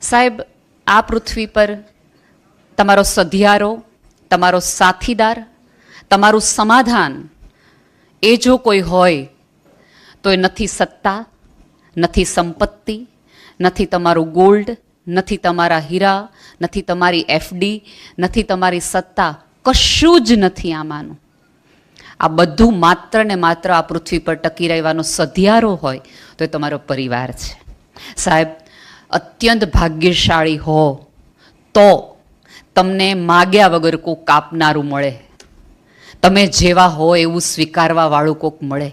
સાહેબ, આ પૃથ્વી પર તમારો સધિયારો, તમારો સાથીદાર, તમારું સમાધાન એ જો કોઈ હોય તો એ નથી સત્તા, નથી સંપત્તિ, નથી તમારું ગોલ્ડ, નથી તમારા હીરા, નથી તમારી એફડી, નથી તમારી સત્તા, કશું જ નથી આમાંનું. આ બધું માત્ર ને માત્ર આ પૃથ્વી પર ટકી રહેવાનો સધિયારો હોય તો એ તમારો પરિવાર છે. સાહેબ, અત્યંત ભાગ્યશાળી હો તો તમને માગ્યા વગર કોક કાપનારું મળે, તમે જેવા હો એવું સ્વીકારવા વાળું કોક મળે,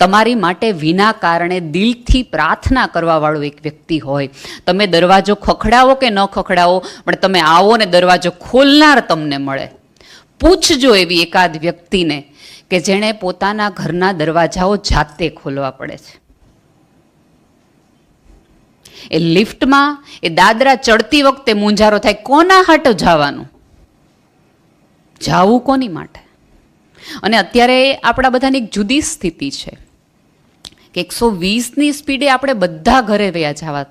તમારી માટે વિના કારણે દિલથી પ્રાર્થના કરવા વાળું એક વ્યક્તિ હોય. તમે દરવાજો ખખડાવો કે ન ખખડાવો, પણ તમે આવો ને દરવાજો ખોલનાર તમને મળે. પૂછજો એવી એકાદ વ્યક્તિને કે જેણે પોતાના ઘરના દરવાજાઓ જાતે ખોલવા પડે છે. એ લિફ્ટમાં, એ દાદરા ચડતી વખતે મૂંઝારો થાય, કોના હાટો જવાનું, જાવું કોની માટે? અને અત્યારે આપણા બધાની એક જુદી સ્થિતિ છે કે 120ની સ્પીડે આપણે બધા ઘરે વયા જવા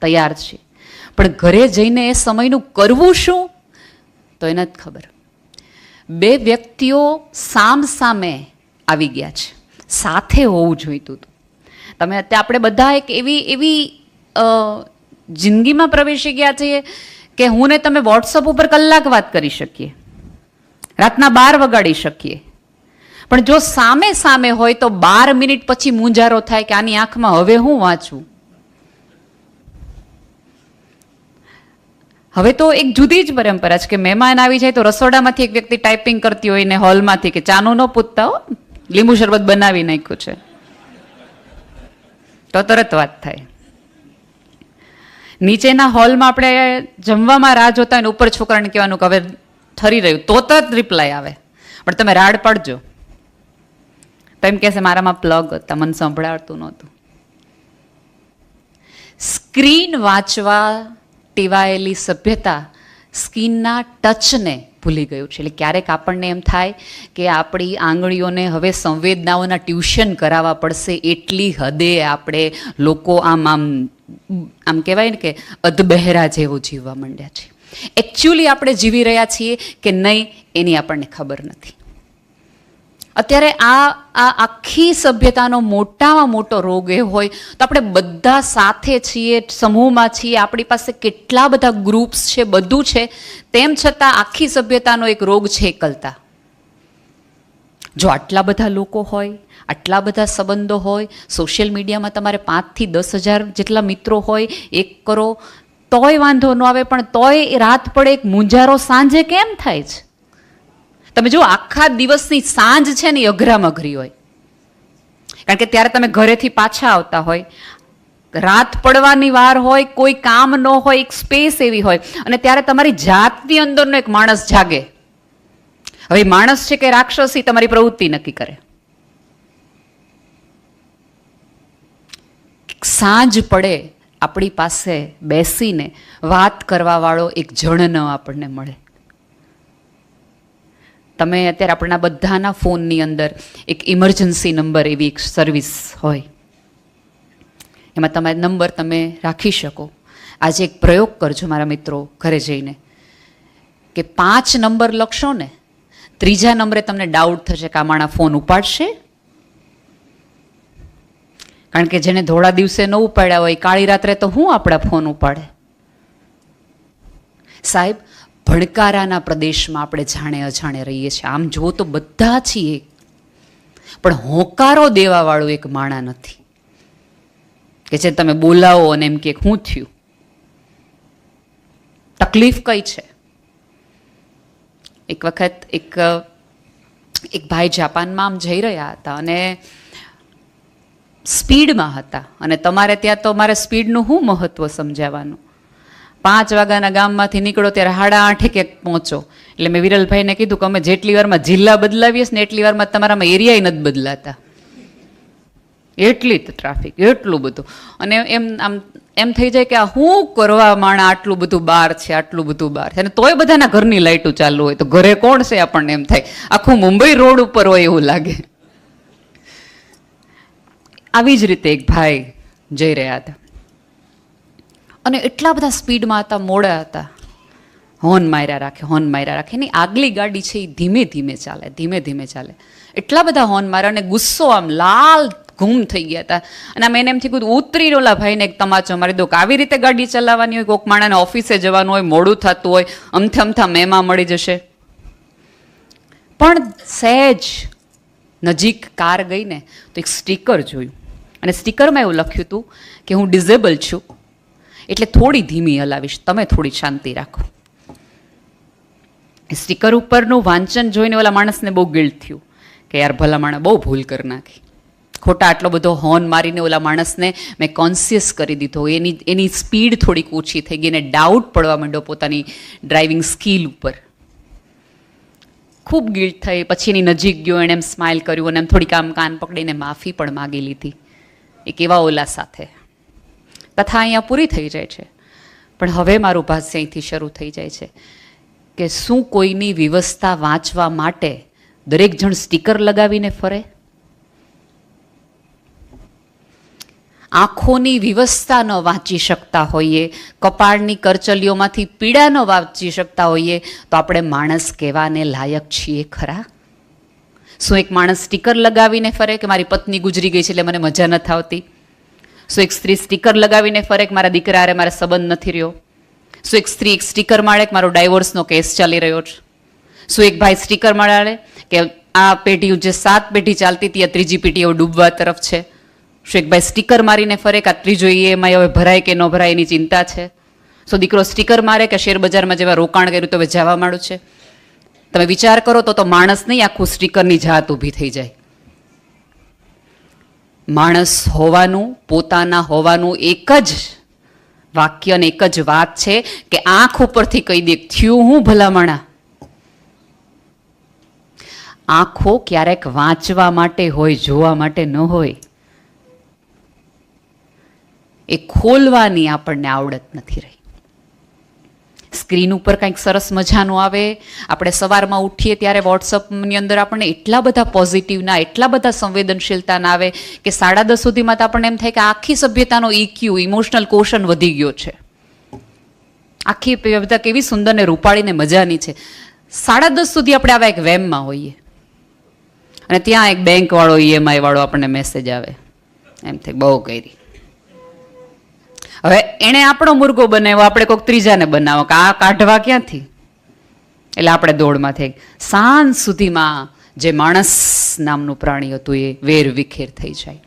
તૈયાર છીએ, પણ ઘરે જઈને એ સમયનું કરવું શું તો એને જ ખબર. બે વ્યક્તિઓ સામ સામે આવી ગયા છે, સાથે હોવું જોઈતું હતું. તમે અત્યારે આપણે બધા એક એવી જિંદગીમાં પ્રવેશી ગયા છીએ કે હું ને તમે વોટ્સઅપ ઉપર કલાક વાત કરી શકીએ, રાતના 12 વગાડી શકીએ, પણ જો સામે સામે હોય તો 12 મિનિટ પછી મૂંઝારો થાય કે આની આંખમાં હવે હું વાંચું. હવે તો એક જુદી જ પરંપરા છે કે મહેમાન આવી જાય તો રસોડામાંથી એક વ્યક્તિ ટાઈપિંગ કરતી હોય ને હોલમાંથી કે ચાનું ન પૂછતા હો, લીંબુ શરબત બનાવી નાખ્યું છે, તો તરત વાત થાય. નીચેના હોલમાં આપણે જમવામાં રાહ જોતા હોય ને ઉપર છોકરાને કહેવાનું કે હવે ઠરી રહ્યું, તો તરત રિપ્લાય આવે, પણ તમે રાડ પાડજો તો એમ કહેશે મારામાં પ્લગ હતા, મને સંભળાડતું નહોતું. સ્ક્રીન વાંચવા ટેવાયેલી સભ્યતા સ્કીનના ટચને ભૂલી ગયું છે. એટલે ક્યારેક આપણને એમ થાય કે આપણી આંગળીઓને હવે સંવેદનાઓના ટ્યુશન કરાવવા પડશે, એટલી હદે આપણે લોકો આમ કહેવાય ને કે અધબહેરા જેવું જીવવા માંડ્યા છે. એકચ્યુઅલી આપણે જીવી રહ્યા છીએ કે નહીં એની આપણને ખબર નથી. અત્યારે આ આખી સભ્યતાનો મોટામાં મોટો રોગ એ હોય તો આપણે બધા સાથે છીએ, સમૂહમાં છીએ, આપણી પાસે કેટલા બધા ગ્રુપ્સ છે, બધું છે, તેમ છતાં આખી સભ્યતાનો એક રોગ છે એકલતા. જો આટલા બધા લોકો હોય, આટલા બધા સંબંધો હોય, સોશિયલ મીડિયામાં તમારે 5 થી 10,000 જેટલા મિત્રો હોય, એક કરો તોય વાંધો ન આવે, પણ તોય રાત પડે એક મૂંઝારો સાંજે કેમ થાય છે? તમે જો આખા દિવસની સાંજ છે ને એ અઘરામાં અઘરી હોય, કારણ કે ત્યારે તમે ઘરેથી પાછા આવતા હોય, રાત પડવાની વાર હોય, કોઈ કામ ન હોય, એક સ્પેસ એવી હોય, અને ત્યારે તમારી જાતની અંદરનો એક માણસ જાગે. હવે માણસ છે કે રાક્ષસી તમારી પ્રવૃત્તિ નક્કી કરે. સાંજ પડે આપણી પાસે બેસીને વાત કરવા વાળો એક જણ આપણને મળે. તમે અત્યારે આપણા બધાના ફોનની અંદર એક ઇમરજન્સી નંબર એવી એક સર્વિસ હોય, એમાં તમારો નંબર તમે રાખી શકો. આજે એક પ્રયોગ કરજો મારા મિત્રો ઘરે જઈને, કે 5 નંબર લખશો ને, 3જા નંબરે તમને ડાઉટ થશે કે આ માણસ ફોન ઉપાડશે, કારણ કે જેને ધોળા દિવસે ન ઉપાડ્યા હોય કાળી રાત્રે તો હું આપણા ફોન ઉપાડે. સાહેબ, ભણકારાના પ્રદેશમાં આપણે જાણે અજાણે રહીએ છીએ. આમ જુઓ તો બધા છીએ, પણ હોંકારો દેવા વાળું એક માણા નથી કે જે તમે બોલાવો અને એમ કે શું થયું. તકલીફ કઈ છે? એક વખત એક ભાઈ જાપાનમાં આમ જઈ રહ્યા હતા અને સ્પીડમાં હતા, અને તમારે ત્યાં તો મારે સ્પીડનું શું મહત્વ સમજાવવાનું. 5 વાગ્યાના ગામમાંથી નીકળો ત્યારે 8:30 કે પહોંચો. એટલે મેં વિરલભાઈને કીધું કે અમે જેટલી વારમાં જિલ્લા બદલાવીએ ને એટલી વારમાં તમારામાં એરિયા નથી બદલાતા, એટલી ટ્રાફિક, એટલું બધું. અને એમ થઈ જાય કે આ શું કરવા માણા આટલું બધું બહાર છે, આટલું બધું બહાર છે, અને તોય બધાના ઘરની લાઇટો ચાલુ હોય, તો ઘરે કોણ છે આપણને એમ થાય. આખું મુંબઈ રોડ ઉપર હોય એવું લાગે. આવી જ રીતે એક ભાઈ જઈ રહ્યા હતા અને એટલા બધા સ્પીડમાં હતા, મોડા હતા, હોર્ન માર્યા રાખે. એની આગલી ગાડી છે એ ધીમે ધીમે ચાલે. એટલા બધા હોર્ન માર્યા અને ગુસ્સો આમ લાલ ઘૂમ થઈ ગયા હતા. અને આમ એને એમ થયું કે ઉતરીને ઓલા ભાઈને એક તમાચો મારી દો કે આવી રીતે ગાડી ચલાવવાની હોય, કોઈક માણસને ઓફિસે જવાનું હોય, મોડું થતું હોય, અમથા મેમાં મળી જશે. પણ સહેજ નજીક કાર ગઈ ને તો એક સ્ટીકર જોયું અને સ્ટીકરમાં એવું લખ્યું હતું કે હું ડિઝેબલ છું, એટલે થોડી ધીમી હલાવીશ, તમે થોડી શાંતિ રાખો. સ્ટીકર ઉપરનું વાંચન જોઈને ઓલા માણસને બહુ ગિલ્ટ થયું કે યાર ભલા માણસ બહુ ભૂલ કરી નાખી, ખોટા આટલો બધો હોર્ન મારીને ઓલા માણસને મેં કોન્શિયસ કરી દીધો. એની સ્પીડ થોડીક ઓછી થઈ ગઈ, એને ડાઉટ પડવા માંડ્યો પોતાની ડ્રાઇવિંગ સ્કિલ ઉપર. ખૂબ ગિલ્ટ થઈ. પછી એની નજીક ગયો, એણે એમ સ્માઇલ કર્યું અને એમ થોડીક આમ કાન પકડીને માફી પણ માગી લીધી એક એવા ઓલા સાથે. કથા અહીંયા પૂરી થઈ જાય છે, પણ હવે મારું ભાષ્ય અહીંથી શરૂ થઈ જાય છે કે શું કોઈની વિવસ્થા વાંચવા માટે દરેક જણ સ્ટીકર લગાવીને ફરે? આંખોની વિવસ્થા ન વાંચી શકતા હોઈએ, કપાળની કરચલીઓમાંથી પીડા ન વાંચી શકતા હોઈએ, તો આપણે માણસ કહેવાને લાયક છીએ ખરા? શું એક માણસ સ્ટીકર લગાવીને ફરે કે મારી પત્ની ગુજરી ગઈ છે એટલે મને મજા નથી આવતી? શું એક સ્ત્રી સ્ટીકર લગાવીને ફરે કે મારા દીકરા હારે મારે સંબંધ નથી રહ્યો? શું એક સ્ત્રી એક સ્ટીકર માળે કે મારો ડાયવોર્સનો કેસ ચાલી રહ્યો છે? શું એક ભાઈ સ્ટીકર માળે કે આ પેઢી જે 7 પેઢી ચાલતી હતી આ ત્રીજી પેઢી હવે ડૂબવા તરફ છે? શું એક ભાઈ સ્ટીકર મારીને ફરે કે આ ત્રીજો એમાં હવે ભરાય કે ન ભરાય એની ચિંતા છે? શું દીકરો સ્ટીકર મારે કે શેર બજારમાં જેવા રોકાણ કર્યું તો હવે જવા માંડું છે? તમે વિચાર કરો તો માણસ નહીં, આખું સ્ટીકરની જાત ઊભી થઈ જાય. માણસ હોવાનું, પોતાના હોવાનું એક જ વાક્ય અને એક જ વાત છે કે આંખ ઉપરથી કહી દે થયું હું ભલામણા. આંખો ક્યારેક વાંચવા માટે હોય, જોવા માટે ન હોય. એ ખોલવાની આપણને આવડત નથી રહી. સ્ક્રીન ઉપર કંઈક સરસ મજાનું આવે, આપણે સવારમાં ઉઠીએ ત્યારે વોટ્સઅપની અંદર આપણને એટલા બધા પોઝિટિવના, એટલા બધા સંવેદનશીલતાના આવે કે 10:30 સુધીમાં તો આપણને એમ થાય કે આખી સભ્યતાનો ઇક્યુ, ઇમોશનલ કોશન વધી ગયો છે. આખી સભ્યતા કેવી સુંદર ને રૂપાળીને મજાની છે. 10:30 સુધી આપણે આવા એક વેમમાં હોઈએ અને ત્યાં એક બેંક વાળો, EMI વાળો આપણને મેસેજ આવે, એમ થાય બહુ કરી. હવે એણે આપણો મુર્ગો બનાવ્યો, આપણે કોઈક ત્રીજાને બનાવો કે આ કાઢવા ક્યાંથી? એટલે આપણે દોડમાં થઈ. સાંજ સુધીમાં જે માણસ નામનું પ્રાણી હતું એ વેર વિખેર થઈ જાય.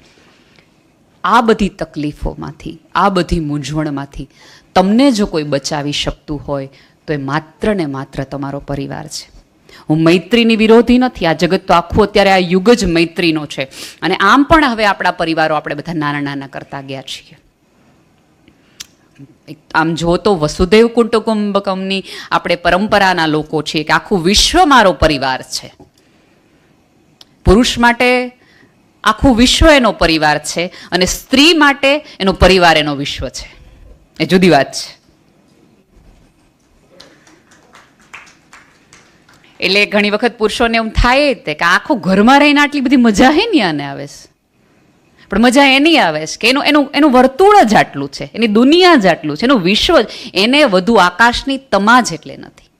આ બધી તકલીફોમાંથી, આ બધી મૂંઝવણમાંથી તમને જો કોઈ બચાવી શકતું હોય તો એ માત્ર ને માત્ર તમારો પરિવાર છે. હું મૈત્રીની વિરોધી નથી. આ જગત તો આખું અત્યારે આ યુગ જ મૈત્રીનો છે. અને આમ પણ હવે આપણા પરિવારો આપણે બધા નાના નાના કરતા ગયા છીએ. આમ જો તો વસુધૈવ કુટુંબકમની આપણે પરંપરાના લોકો છીએ કે આખું વિશ્વ મારો પરિવાર છે. પુરુષ માટે આખું વિશ્વ એનો પરિવાર છે અને સ્ત્રી માટે એનો પરિવાર એનો વિશ્વ છે. એ જુદી વાત છે. એટલે ઘણી વખત પુરુષોને એમ થાય તે કે આખું ઘરમાં રહીને આટલી બધી મજા હે ને આને આવે છે, પણ મજા એની આવે છે કે એનું વર્તુળ જ આટલું છે, એની દુનિયા જ આટલું છે, એનું વિશ્વ જ. એને વધુ આકાશની તમાજ એટલે નથી.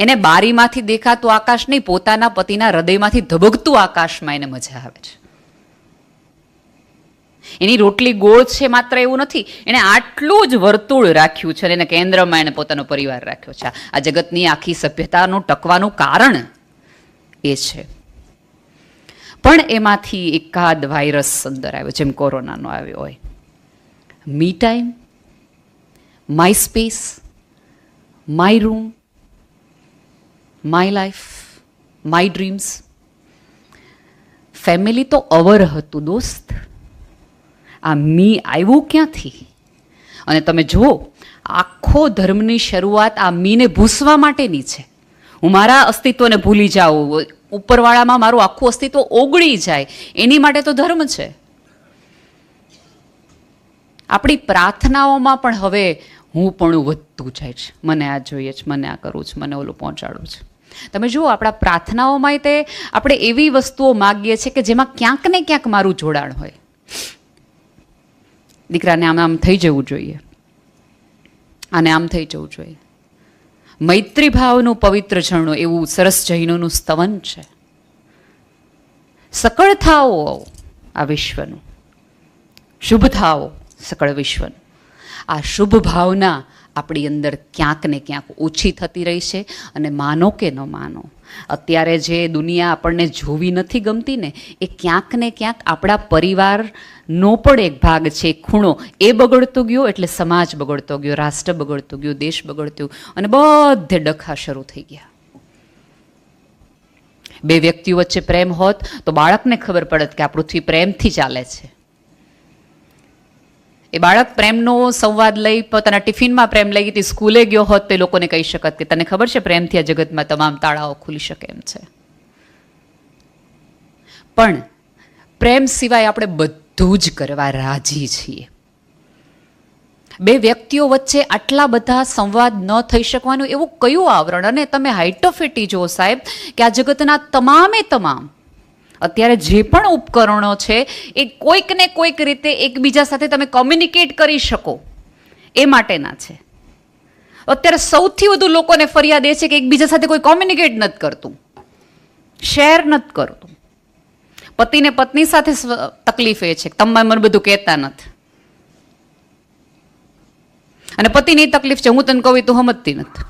એને બારીમાંથી દેખાતું આકાશ નહીં, પોતાના પતિના હૃદયમાંથી ધબકતું આકાશમાં એને મજા આવે છે. એની રોટલી ગોળ છે માત્ર એવું નથી, એને આટલું જ વર્તુળ રાખ્યું છે અને એને કેન્દ્રમાં એને પોતાનો પરિવાર રાખ્યો છે. આ જગતની આખી સભ્યતાનું ટકવાનું કારણ એ છે. પણ એમાંથી એકાદ વાયરસ અંદર આવ્યો, જેમ કોરોનાનો આવ્યો હોય. Me time, my space, my room, my life, my dreams. Family તો અવર હતું દોસ્ત. આ મી આવ્યું ક્યાંથી? અને તમે જુઓ, આખો ધર્મની શરૂઆત આ મીને ભૂસવા માટેની છે. હું મારા અસ્તિત્વને ભૂલી જાઉં, ઉપરવાળામાં મારું આખું અસ્તિત્વ ઓગળી જાય, એની માટે તો ધર્મ છે. આપણી પ્રાર્થનાઓમાં પણ હવે હું પણ વધતું જાય છે. મને આ જોઈએ છે, મને આ કરવું છે, મને ઓલું પહોંચાડવું છે. તમે જુઓ, આપણા પ્રાર્થનાઓમાં તે આપણે એવી વસ્તુઓ માગીએ છીએ કે જેમાં ક્યાંક ને ક્યાંક મારું જોડાણ હોય. દીકરાને આમ આમ થઈ જવું જોઈએ, આને આમ થઈ જવું જોઈએ. મૈત્રી ભાવનું પવિત્ર ઝરણું એવું સરસ જૈનોનું સ્તવન છે. સકળ થાઓ આ વિશ્વનું, શુભ થાઓ સકળ વિશ્વનું. આ શુભ ભાવના આપણી અંદર ક્યાંક ને ક્યાંક ઓછી થતી રહી છે. અને માનો કે ન માનો, અત્યારે જે દુનિયા આપણને જોવી નથી ગમતી ને, એ ક્યાંક ને ક્યાંક આપણા પરિવારનો પણ એક ભાગ છે, એક ખૂણો. એ બગડતો ગયો એટલે સમાજ બગડતો ગયો, રાષ્ટ્ર બગડતો ગયો, દેશ બગડતો ગયો, અને બધે ડખા શરૂ થઈ ગયા. બે વ્યક્તિઓ વચ્ચે પ્રેમ હોત તો બાળકને ખબર પડત કે આ પૃથ્વી પ્રેમથી ચાલે છે. એ બાળક પ્રેમનો સંવાદ લઈ પોતાના ટિફિનમાં પ્રેમ લઈ ગઈ સ્કૂલે ગયો હોત તો એ લોકોને કહી શકત કે તને ખબર છે પ્રેમથી આ જગતમાં તમામ તાળાઓ ખુલી શકે એમ છે. પણ પ્રેમ સિવાય આપણે બધું જ કરવા રાજી છીએ. બે વ્યક્તિઓ વચ્ચે આટલા બધા સંવાદ ન થઈ શકવાનું એવું કયું આવરણ? અને તમે હાઇટોફેટી જુઓ સાહેબ કે આ જગતના તમામે તમામ અત્યારે જે પણ ઉપકરણો છે એ કોઈક ને કોઈક રીતે એકબીજા સાથે તમે કોમ્યુનિકેટ કરી શકો એ માટેના છે. અત્યારે સૌથી વધુ લોકોને ફરિયાદ એ છે કે એકબીજા સાથે કોઈ કોમ્યુનિકેટ નથી કરતું, શેર નથી કરતું. પતિને પત્ની સાથે તકલીફ એ છે કે તમે મને બધું કહેતા નથી, અને પતિની તકલીફ છે હું તને કહું તું સમજતી નથી.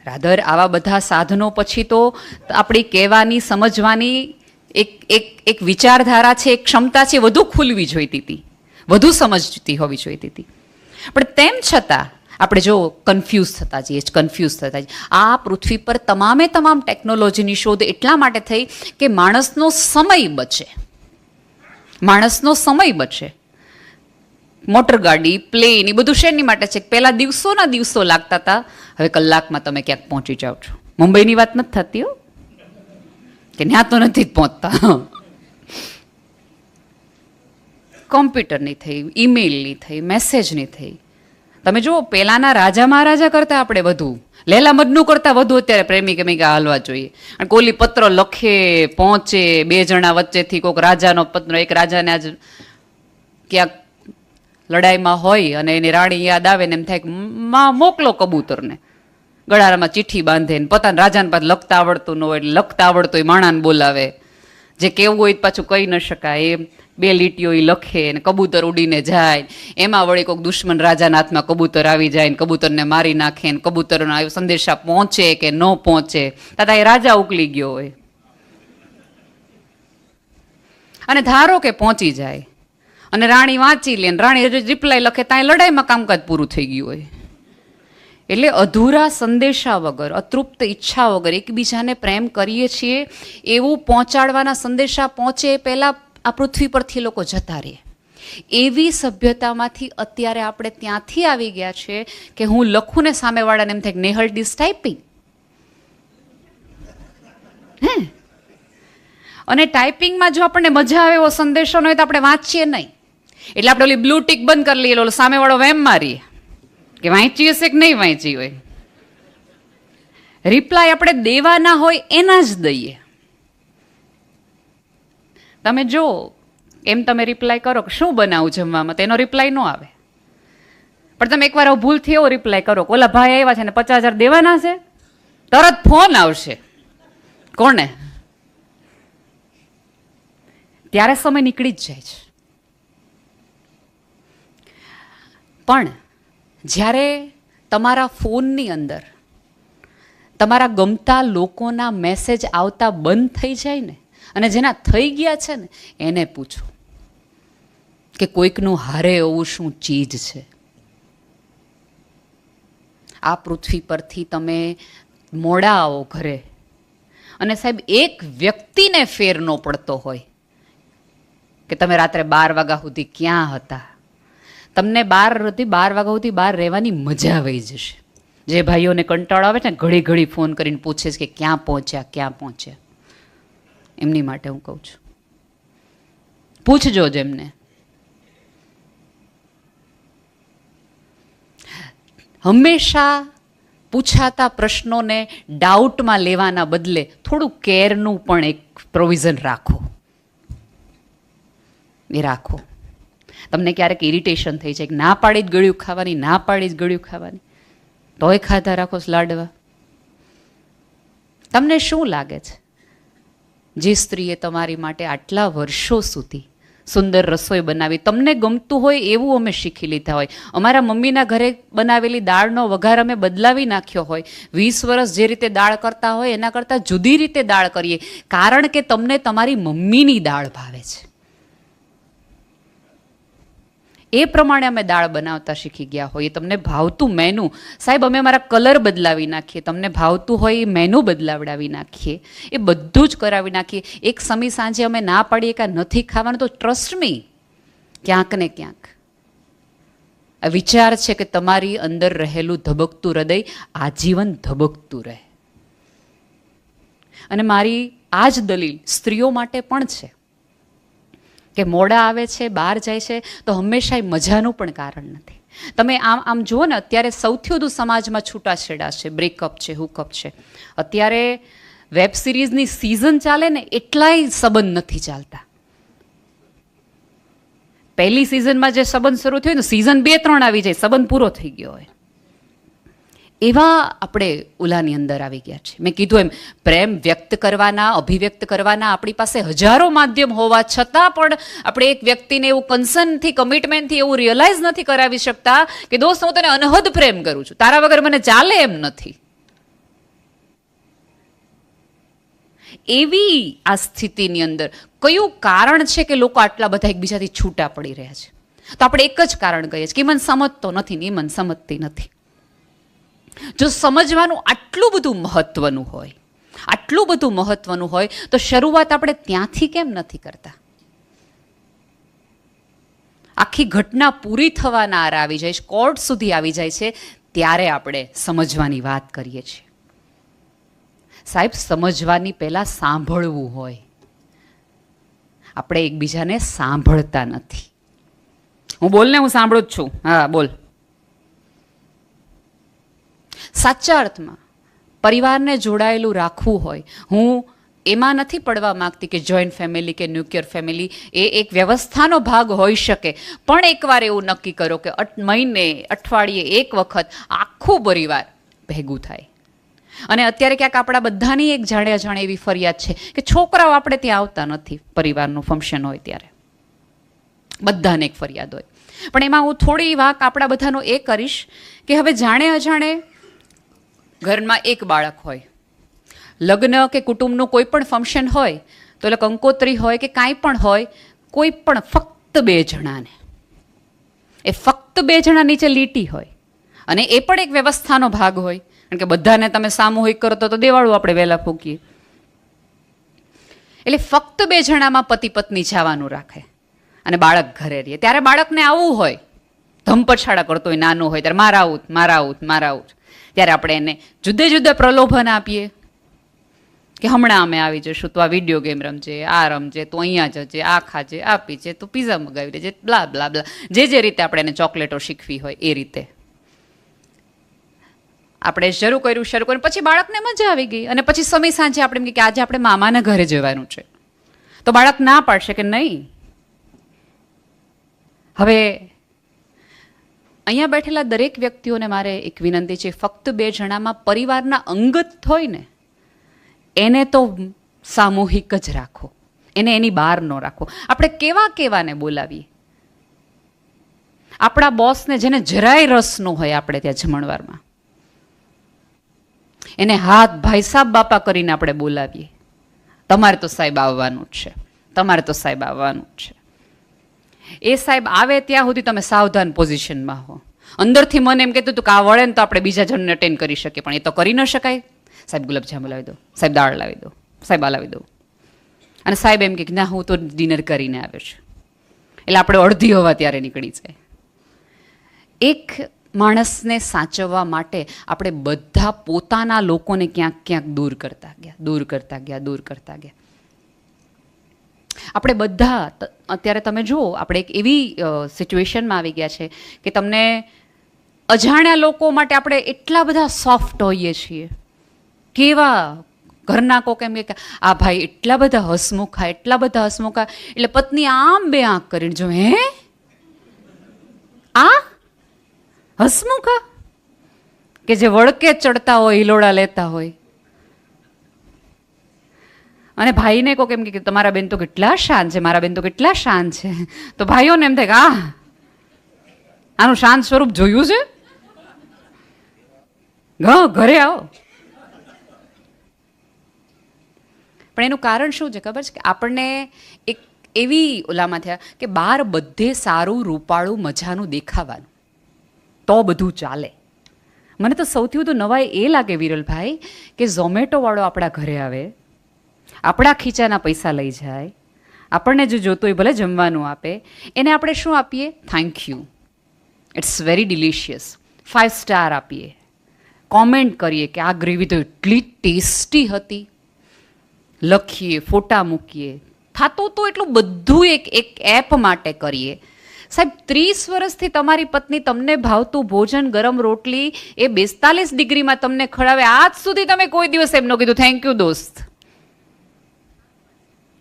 રાધર આવા બધા સાધનો પછી તો આપણી કહેવાની, સમજવાની એક વિચારધારા છે, એક ક્ષમતા છે, વધુ ખુલવી જોઈતી હતી, વધુ સમજતી હોવી જોઈતી હતી. પણ તેમ છતાં આપણે જો કન્ફ્યુઝ થતા જઈએ. આ પૃથ્વી પર તમામે તમામ ટેકનોલોજીની શોધ એટલા માટે થઈ કે માણસનો સમય બચે. મોટર ગાડી, પ્લેન, એ બધું શેની માટે છે? પહેલા દિવસોના દિવસો લાગતા હતા, હવે કલાકમાં તમે ક્યાંક પહોંચી જાઓ છો. મુંબઈની વાત નથી થતી હો, કે ત્યાં તો નથી જ પહોંચતા. કોમ્પ્યુટરની થઈ, ઈમેલની થઈ, મેસેજની થઈ. તમે જુઓ પહેલાના રાજા મહારાજા કરતા આપણે વધુ, લેલા મજનુ કરતા વધુ અત્યારે પ્રેમિક પ્રેમિકા હાલવા જોઈએ. અને કોલી પત્ર લખે, પહોંચે, બે જણા વચ્ચેથી કોઈક રાજાનો પત્ર, એક રાજાને આજ ક્યાંક લડાઈમાં હોય અને એની રાણી યાદ આવે ને એમ થાય કે મોકલો કબૂતરને, ગળામાં ચિઠ્ઠી બાંધે ને પોતાના રાજાને પાછું લખતા આવડતું ન હોય એટલે લખતા આવડતો હોય માણાને બોલાવે, જે કેવું હોય પાછું કહી ન શકાય, એ બે લીટીઓ એ લખે ને કબૂતર ઉડીને જાય. એમાં વળી કોઈક દુશ્મન રાજાના હાથમાં કબૂતર આવી જાય ને કબૂતરને મારી નાખે ને કબૂતરના સંદેશા પહોંચે કે ન પહોંચે, તાતા એ રાજા ઉકલી ગયો હોય. અને ધારો કે પહોંચી જાય અને રાણી વાંચી લે ને રાણી રિપ્લાય લખે, ત્યાં લડાઈમાં કામકાજ પૂરું થઈ ગયું હોય. એટલે અધૂરા સંદેશા વગર, અતૃપ્ત ઈચ્છા વગર એકબીજાને પ્રેમ કરીએ છીએ એવું પહોંચાડવાના સંદેશા પહોંચે એ પહેલાં આ પૃથ્વી પરથી લોકો જતા રહે. એવી સભ્યતામાંથી અત્યારે આપણે ત્યાંથી આવી ગયા છે કે હું લખું ને સામેવાળાને એમ થાય કે નેહલ ડીસ ટાઈપિંગ. અને ટાઈપિંગમાં જો આપણને મજા આવે એવો સંદેશો ન હોય તો આપણે વાંચીએ નહીં. એટલે આપણે ઓલી બ્લુ ટીક બંધ કરી લઈએ, ઓલો સામેવાળો વેમ મારીએ કે વાંચી હશે કે નહીં વાંચી હોય. રિપ્લાય આપણે દેવાના હોય એના જ દઈએ. તમે જો એમ તમે રિપ્લાય કરો કે શું બનાવું જમવામાં, તો એનો રિપ્લાય ન આવે. પણ તમે એકવાર ભૂલથી એવો રિપ્લાય કરો કે ઓલા ભાઈ આવ્યા છે ને 50,000 દેવાના છે, તરત ફોન આવશે. કોને? ત્યારે સમય નીકળી જ જાય છે. પણ જ્યારે તમારા ફોનની અંદર તમારા ગમતા લોકોના મેસેજ આવતા બંધ થઈ જાય ને, અને જેના થઈ ગયા છે ને એને પૂછો કે કોઈકનું હારે એવું શું ચીજ છે. આ પૃથ્વી પરથી તમે મોડા આવો ઘરે અને સાહેબ એક વ્યક્તિને ફેર ન પડતો હોય કે તમે રાત્રે 12 વાગ્યા સુધી ક્યાં હતા. તમને 12 વાગ્યા સુધી બહાર રહેવાની મજા આવી જશે. જે ભાઈઓને કંટાળો આવે છે ને ઘડી ઘડી ફોન કરીને પૂછે છે કે ક્યાં પહોંચ્યા, એમની માટે હું કહું છું, પૂછજો જ એમને. હંમેશા પૂછાતા પ્રશ્નોને ડાઉટમાં લેવાના બદલે થોડું કેરનું પણ એક પ્રોવિઝન રાખો. તમને ક્યારેક ઇરિટેશન થઈ જાય કે ના પાડી જ ગળ્યું ખાવાની, ના પાડી જ ગળ્યું ખાવાની, તોય ખાધા રાખો લાડવા. તમને શું લાગે છે જે સ્ત્રીએ તમારી માટે આટલા વર્ષો સુધી સુંદર રસોઈ બનાવી, તમને ગમતું હોય એવું અમે શીખી લીધા હોય, અમારા મમ્મીના ઘરે બનાવેલી દાળનો વઘાર અમે બદલાવી નાખ્યો હોય, 20 વર્ષ જે રીતે દાળ કરતા હોય એના કરતાં જુદી રીતે દાળ કરીએ, કારણ કે તમને તમારી મમ્મીની દાળ ભાવે છે. એ પ્રમાણે અમે દાળ બનાવતા શીખી ગયા હોઈએ. તમને ભાવતું મેનુ, સાહેબ અમે અમારા કલર બદલાવી નાખીએ, તમને ભાવતું હોય એ મેનુ બદલાવડાવી નાખીએ, એ બધું જ કરાવી નાખીએ. એક સમી સાંજે અમે ના પાડીએ કે નથી ખાવાનું, તો ટ્રસ્ટ મી ક્યાંક ને ક્યાંક આ વિચાર છે કે તમારી અંદર રહેલું ધબકતું હૃદય આજીવન ધબકતું રહે. અને મારી આ જ દલીલ સ્ત્રીઓ માટે પણ છે કે મોડા આવે છે, બહાર જાય છે તો હંમેશા મજાનું પણ કારણ નથી. તમે આમ જુઓ ને, અત્યારે સૌથી વધુ સમાજમાં છૂટાછેડા છે, બ્રેકઅપ છે, હુકઅપ છે. અત્યારે વેબ સિરીઝની સિઝન ચાલે ને એટલાય સંબંધ નથી ચાલતા. પહેલી સિઝનમાં જે સંબંધ શરૂ થયો ને, સિઝન 2-3 આવી જાય, સંબંધ પૂરો થઈ ગયો હોય. એવા આપણે ઓલાની અંદર આવી ગયા છે. મેં કીધું એમ, પ્રેમ વ્યક્ત કરવાના, અભિવ્યક્ત કરવાના આપણી પાસે હજારો માધ્યમ હોવા છતાં પણ આપણે એક વ્યક્તિને એવું કન્સર્નથી, કમિટમેન્ટથી એવું રિયલાઇઝ નથી કરાવી શકતા કે દોસ્ત હું તને અનહદ પ્રેમ કરું છું, તારા વગર મને ચાલે એમ નથી. એવી આ સ્થિતિની અંદર કયું કારણ છે કે લોકો આટલા બધા એકબીજાથી છૂટા પડી રહ્યા છે? તો આપણે એક જ કારણ કહીએ છીએ કે મન સમજતો નથી ને એ મન સમજતી નથી. જો સમજવાનું આટલું બધું મહત્વનું હોય, આટલું બધું મહત્વનું હોય તો શરૂઆત આપણે ત્યાંથી કેમ નથી કરતા? આખી ઘટના પૂરી થવાના આરે આવી જાય છે, કોર્ટ સુધી આવી જાય છે, ત્યારે આપણે સમજવાની વાત કરીએ છીએ. સાહેબ, સમજવાની પહેલા સાંભળવું હોય. આપણે એકબીજાને સાંભળતા નથી. હું બોલને, હું સાંભળું જ છું. હા બોલ. સાચા અર્થમાં પરિવારને જોડાયેલું રાખવું હોય. હું એમાં નથી પડવા માંગતી કે જોઈન્ટ ફેમિલી કે ન્યુક્લિયર ફેમિલી એ એક વ્યવસ્થાનો ભાગ હોઈ શકે, પણ એકવાર એવું નક્કી કરો કે મહિને, અઠવાડિયે એક વખત આખું પરિવાર ભેગું થાય. અને અત્યારે ક્યાંક આપણા બધાની એક જાણે અજાણે એવી ફરિયાદ છે કે છોકરાઓ આપણે ત્યાં આવતા નથી. પરિવારનું ફંક્શન હોય ત્યારે બધાને એક ફરિયાદ હોય. પણ એમાં હું થોડી વાત આપણા બધાનો એ કરીશ કે હવે જાણે અજાણે ઘરમાં એક બાળક હોય, લગ્ન કે કુટુંબનું કોઈ પણ ફંક્શન હોય તો એટલે કંકોત્રી હોય કે કાંઈ પણ હોય, કોઈ પણ ફક્ત 2 જણાને, એ ફક્ત 2 જણા નીચે લીટી હોય અને એ પણ એક વ્યવસ્થાનો ભાગ હોય. કારણ કે બધાને તમે સામૂહિક કરો તો દેવાળું આપણે વહેલા ફૂકીએ. એટલે ફક્ત 2 જણામાં પતિ પત્ની જવાનું રાખે અને બાળક ઘરે રહીએ. ત્યારે બાળકને આવવું હોય, ધમપછાડા કરતો હોય, નાનું હોય ત્યારે મારા આવું, મારા આવું, મારા આવું. ત્યારે આપણે એને જુદે જુદા પ્રલોભન આપીએ કે હમણાં અમે આવી જશું, તો આ વિડીયો ગેમ રમજે, આ રમજે, તો અહીંયા જજે, આ ખાજે, આ પીજે, તો પીઝા મગાવી દેજે, બ્લા બ્લા બ્લા. જે રીતે આપણે એને ચોકલેટો શીખવી હોય એ રીતે આપણે શરૂ કર્યું. પછી બાળકને મજા આવી ગઈ અને પછી સમય સાંજે આપણે એમ કે આજે આપણે મામાના ઘરે જવાનું છે, તો બાળક ના પાડશે કે નહીં. હવે અહીંયા બેઠેલા દરેક વ્યક્તિઓને મારે એક વિનંતી છે, ફક્ત 2 જણામાં પરિવારના અંગત હોય ને એને તો સામૂહિક જ રાખો, એને એની બહાર ન રાખો. આપણે કેવાને બોલાવીએ? આપણા બોસને જેને જરાય રસ ન હોય આપણે ત્યાં જમણવારમાં, એને હાથ ભાઈ સાહેબ બાપા કરીને આપણે બોલાવીએ. તમારે તો સાહેબ આવવાનું જ છે, તમારે તો સાહેબ આવવાનું જ છે. એ સાહેબ આવે ત્યાં સુધી તમે સાવધાન પોઝિશનમાં હો. અંદરથી મને એમ કહેતું હતું કે આ વળે ને તો આપણે બીજા જણને અટેન્ડ કરી શકીએ, પણ એ તો કરી ન શકાય. સાહેબ ગુલાબજાંબુ લાવી દો, સાહેબ દાળ લાવી દો, સાહેબ આ લાવી દો. અને સાહેબ એમ કે ના હું તો ડિનર કરીને આવ્યો છું. એટલે આપણે અડધી હવા ત્યારે નીકળી જાય. એક માણસને સાચવવા માટે આપણે બધા પોતાના લોકોને ક્યાંક દૂર કરતા ગયા. આપણે બધા અત્યારે તમે જુઓ, આપણે એક એવી સિચ્યુએશનમાં આવી ગયા છે કે તમને અજાણ્યા લોકો માટે આપણે એટલા બધા સોફ્ટ હોઈએ છીએ. કેવા ઘરના કોક એમ કે આ ભાઈ એટલા બધા હસમુખા, એટલે પત્ની આમ 2 આંખ કરીને જો, હે હસમુખા કે જે વળકે ચડતા હોય, હિલોડા લેતા હોય, અને ભાઈને કહો કેમ કે તમારા બેન તો કેટલા શાંત છે, મારા બેન તો કેટલા શાંત છે, તો ભાઈઓને એમ થાય કે આનું શાંત સ્વરૂપ જોયું છે, ઘરે આવો. પણ એનું કારણ શું છે ખબર છે? કે આપણને એક એવી ઓલામાં થયા કે બહાર બધે સારું, રૂપાળું, મજાનું દેખાવાનું, તો બધું ચાલે. મને તો સૌથી વધુ નવાઈ એ લાગે વિરલભાઈ કે ઝોમેટો વાળો આપણા ઘરે આવે, આપણા ખીચાના પૈસા લઈ જાય, આપણને જે જોતું હોય ભલે જમવાનું આપે, એને આપણે શું આપીએ? Thank you, it's very delicious, 5 star આપીએ, કોમેન્ટ કરીએ કે આ ગ્રેવી તો એટલી ટેસ્ટી હતી, લખીએ, ફોટા મૂકીએ, થાતું તો એટલું બધું એક એપ માટે કરીએ. સાહેબ 30 વર્ષથી તમારી પત્ની તમને ભાવતું ભોજન, ગરમ રોટલી એ 42 ડિગ્રીમાં તમને ખવડાવે, આજ સુધી તમે કોઈ દિવસ એમ ન કીધું થેન્ક યુ દોસ્ત.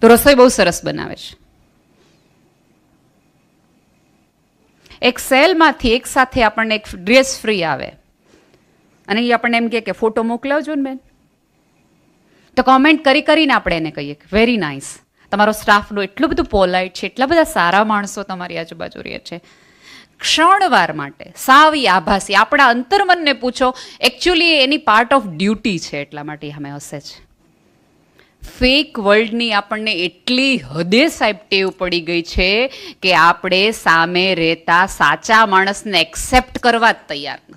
તો રસોઈ બહુ સરસ બનાવે છે. એક સેલમાંથી એક સાથે આપણને એક ડ્રેસ ફ્રી આવે અને એ આપણને એમ કે ફોટો મોકલાવજો ને બેન, તો કોમેન્ટ કરીને આપણે એને કહીએ કે વેરી નાઇસ, તમારો સ્ટાફનો એટલું બધું પોલાઇટ છે, એટલા બધા સારા માણસો તમારી આજુબાજુ રહે છે. ક્ષણવાર માટે સાવી આભાસી આપણા અંતર્મનને પૂછો, actually any part of duty છે, એટલા માટે અમે હસે છે. ફેક વર્લ્ડની આપણને એટલી હદે સાહેબ ટેવ પડી ગઈ છે કે આપણે સામે રહેતા સાચા માણસને એક્સેપ્ટ કરવા જ તૈયાર નથી.